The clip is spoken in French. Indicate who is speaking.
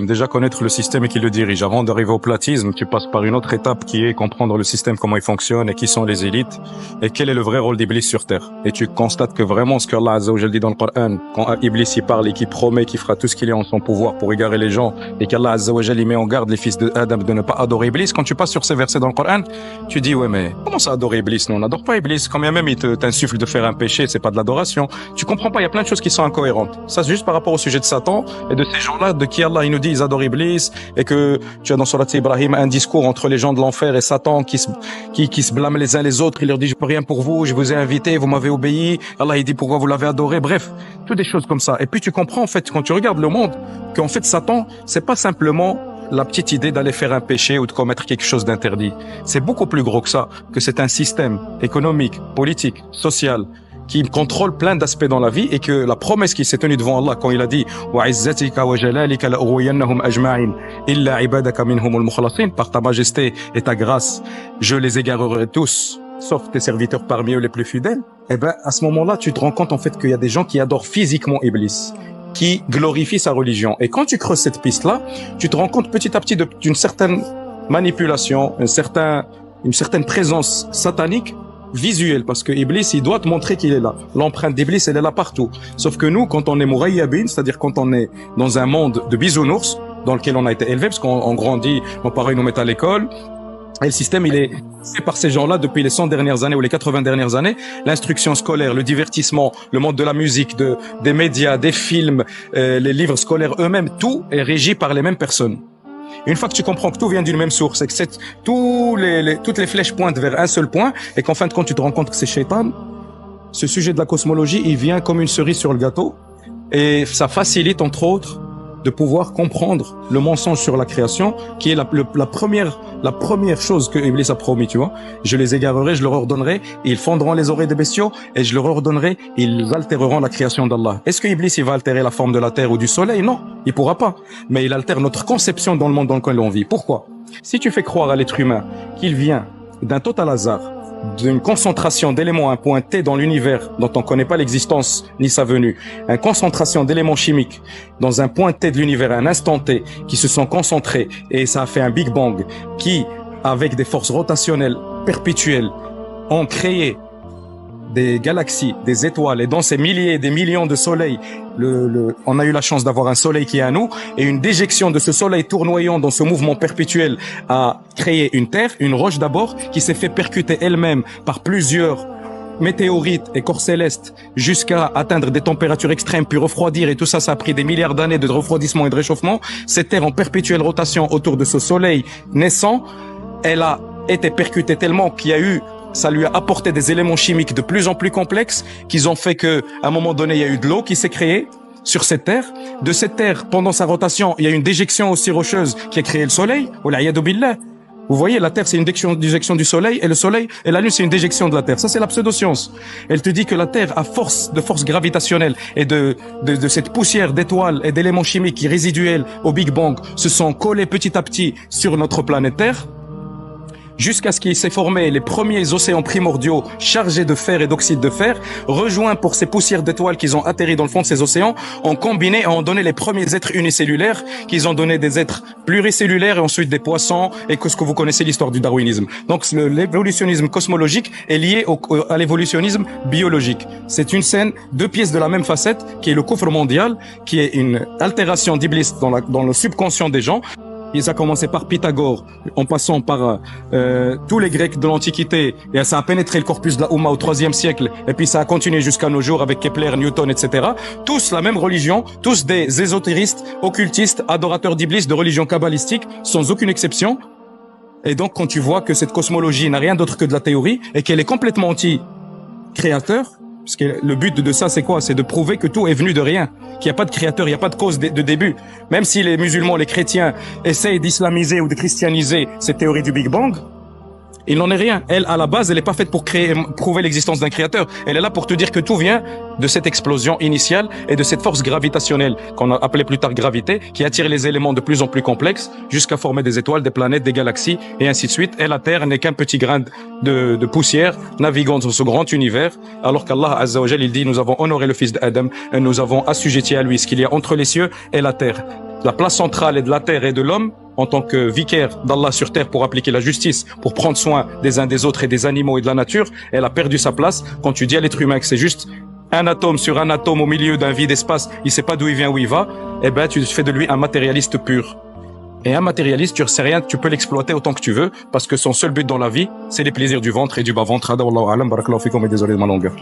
Speaker 1: déjà connaître le système qui le dirige. Avant d'arriver au platisme, tu passes par une autre étape qui est comprendre le système, comment il fonctionne et qui sont les élites et quel est le vrai rôle d'Iblis sur Terre. Et tu constates que vraiment ce que Allah Azza wa Jal dit dans le Coran, quand Iblis il parle et qu'il promet qu'il fera tout ce qu'il est en son pouvoir pour égarer les gens et qu'Allah Azza wa Jal il met en garde les fils d'Adam de ne pas adorer Iblis, quand tu passes sur ces versets dans le Coran, tu dis ouais mais comment ça adorer Iblis? Non, on n'adore pas Iblis. Quand bien même il t'insuffle de faire un péché, c'est pas de l'adoration. Tu comprends pas, il y a plein de choses qui sont incohérentes. Ça c'est juste par rapport au sujet de Satan et de ces gens-là de qui Allah il nous dit ils adorent Iblis et que tu as dans Surat Ibrahim un discours entre les gens de l'enfer et Satan qui se blâment les uns les autres. Il leur dit je peux rien pour vous, je vous ai invité, vous m'avez obéi. Allah il dit pourquoi vous l'avez adoré. Bref, toutes des choses comme ça. Et puis tu comprends en fait quand tu regardes le monde qu'en fait Satan c'est pas simplement la petite idée d'aller faire un péché ou de commettre quelque chose d'interdit. C'est beaucoup plus gros que ça, que c'est un système économique, politique, social qui contrôle plein d'aspects dans la vie et que la promesse qui s'est tenue devant Allah quand il a dit وَعِزَّتِكَ وَجَلَالِكَ لَأُغْوِيَنَّهُمْ أَجْمَعِينَ إِلَّا عِبَادَكَ مِنْهُمُ الْمُخْلَصِينَ, par ta majesté et ta grâce, je les égarerai tous, sauf tes serviteurs parmi eux les plus fidèles. Eh ben, à ce moment-là, tu te rends compte en fait qu'il y a des gens qui adorent physiquement Iblis, qui glorifient sa religion. Et quand tu creuses cette piste-là, tu te rends compte petit à petit d'une certaine manipulation, une certaine présence satanique visuel, parce que Iblis, il doit te montrer qu'il est là. L'empreinte d'Iblis, elle est là partout. Sauf que nous, quand on est mourayyabin, c'est-à-dire quand on est dans un monde de bisounours, dans lequel on a été élevé, parce qu'on grandit, nos parents nous mettent à l'école, et le système, il est fait par ces gens-là depuis les 100 dernières années ou les 80 dernières années. L'instruction scolaire, le divertissement, le monde de la musique, des médias, des films, les livres scolaires eux-mêmes, tout est régi par les mêmes personnes. Une fois que tu comprends que tout vient d'une même source et que toutes les flèches pointent vers un seul point et qu'en fin de compte tu te rends compte que c'est Shaitan, ce sujet de la cosmologie, il vient comme une cerise sur le gâteau et ça facilite entre autres de pouvoir comprendre le mensonge sur la création qui est la première chose que Iblis a promis, tu vois. Je les égarerai, je leur ordonnerai, ils fendront les oreilles des bestiaux et je leur ordonnerai, ils altéreront la création d'Allah. Est-ce que Iblis il va altérer la forme de la terre ou du soleil? Non, il pourra pas. Mais il altère notre conception dans le monde dans lequel on vit. Pourquoi? Si tu fais croire à l'être humain qu'il vient d'un total hasard, d'une concentration d'éléments à un point T dans l'univers dont on ne connaît pas l'existence ni sa venue, une concentration d'éléments chimiques dans un point T de l'univers à un instant T qui se sont concentrés et ça a fait un Big Bang qui, avec des forces rotationnelles perpétuelles, ont créé des galaxies, des étoiles et dans ces milliers et des millions de soleils, on a eu la chance d'avoir un soleil qui est à nous et une déjection de ce soleil tournoyant dans ce mouvement perpétuel a créé une terre, une roche d'abord qui s'est fait percuter elle-même par plusieurs météorites et corps célestes jusqu'à atteindre des températures extrêmes puis refroidir et tout ça, ça a pris des milliards d'années de refroidissement et de réchauffement. Cette terre en perpétuelle rotation autour de ce soleil naissant, elle a été percutée tellement qu'il y a eu ça lui a apporté des éléments chimiques de plus en plus complexes qu'ils ont fait que, à un moment donné, il y a eu de l'eau qui s'est créée sur cette terre. De cette terre, pendant sa rotation, il y a une déjection aussi rocheuse qui a créé le soleil. Vous voyez, la Terre, c'est une déjection du soleil et le soleil et la Lune, c'est une déjection de la Terre. Ça, c'est la pseudoscience. Elle te dit que la Terre, à force de force gravitationnelle et de cette poussière d'étoiles et d'éléments chimiques qui résiduels au Big Bang se sont collés petit à petit sur notre planète Terre, jusqu'à ce qu'il s'est formé les premiers océans primordiaux chargés de fer et d'oxyde de fer, rejoints pour ces poussières d'étoiles qu'ils ont atterri dans le fond de ces océans, ont combiné et ont donné les premiers êtres unicellulaires, qu'ils ont donné des êtres pluricellulaires et ensuite des poissons et que ce que vous connaissez l'histoire du darwinisme. Donc l'évolutionnisme cosmologique est lié à l'évolutionnisme biologique. C'est une scène, deux pièces de la même facette, qui est le coffre mondial, qui est une altération d'Iblis dans le subconscient des gens. Et ça a commencé par Pythagore, en passant par tous les Grecs de l'Antiquité, et ça a pénétré le corpus de la Oumma au IIIe siècle, et puis ça a continué jusqu'à nos jours avec Kepler, Newton, etc. Tous la même religion, tous des ésotéristes, occultistes, adorateurs d'Iblis, de religion kabbalistique, sans aucune exception. Et donc quand tu vois que cette cosmologie n'a rien d'autre que de la théorie, et qu'elle est complètement anti-créateur, parce que le but de ça, c'est quoi? C'est de prouver que tout est venu de rien, qu'il n'y a pas de créateur, il n'y a pas de cause de début. Même si les musulmans, les chrétiens essayent d'islamiser ou de christianiser cette théorie du Big Bang, il n'en est rien. Elle, à la base, elle n'est pas faite pour prouver l'existence d'un créateur. Elle est là pour te dire que tout vient de cette explosion initiale et de cette force gravitationnelle qu'on a appelée plus tard gravité, qui attire les éléments de plus en plus complexes jusqu'à former des étoiles, des planètes, des galaxies et ainsi de suite. Et la Terre n'est qu'un petit grain de poussière naviguant dans ce grand univers, alors qu'Allah Azza wa Jal, il dit, nous avons honoré le fils d'Adam et nous avons assujetti à lui ce qu'il y a entre les cieux et la terre. La place centrale est de la terre et de l'homme en tant que vicaire d'Allah sur terre pour appliquer la justice, pour prendre soin des uns des autres et des animaux et de la nature. Elle a perdu sa place quand tu dis à l'être humain que c'est juste un atome sur un atome au milieu d'un vide espace, il sait pas d'où il vient, où il va, eh ben tu fais de lui un matérialiste pur. Et un matérialiste, tu sais rien, tu peux l'exploiter autant que tu veux, parce que son seul but dans la vie, c'est les plaisirs du ventre et du bas-ventre. Hada wallahu a'lam, barakallahu fikum et désolé de ma longueur.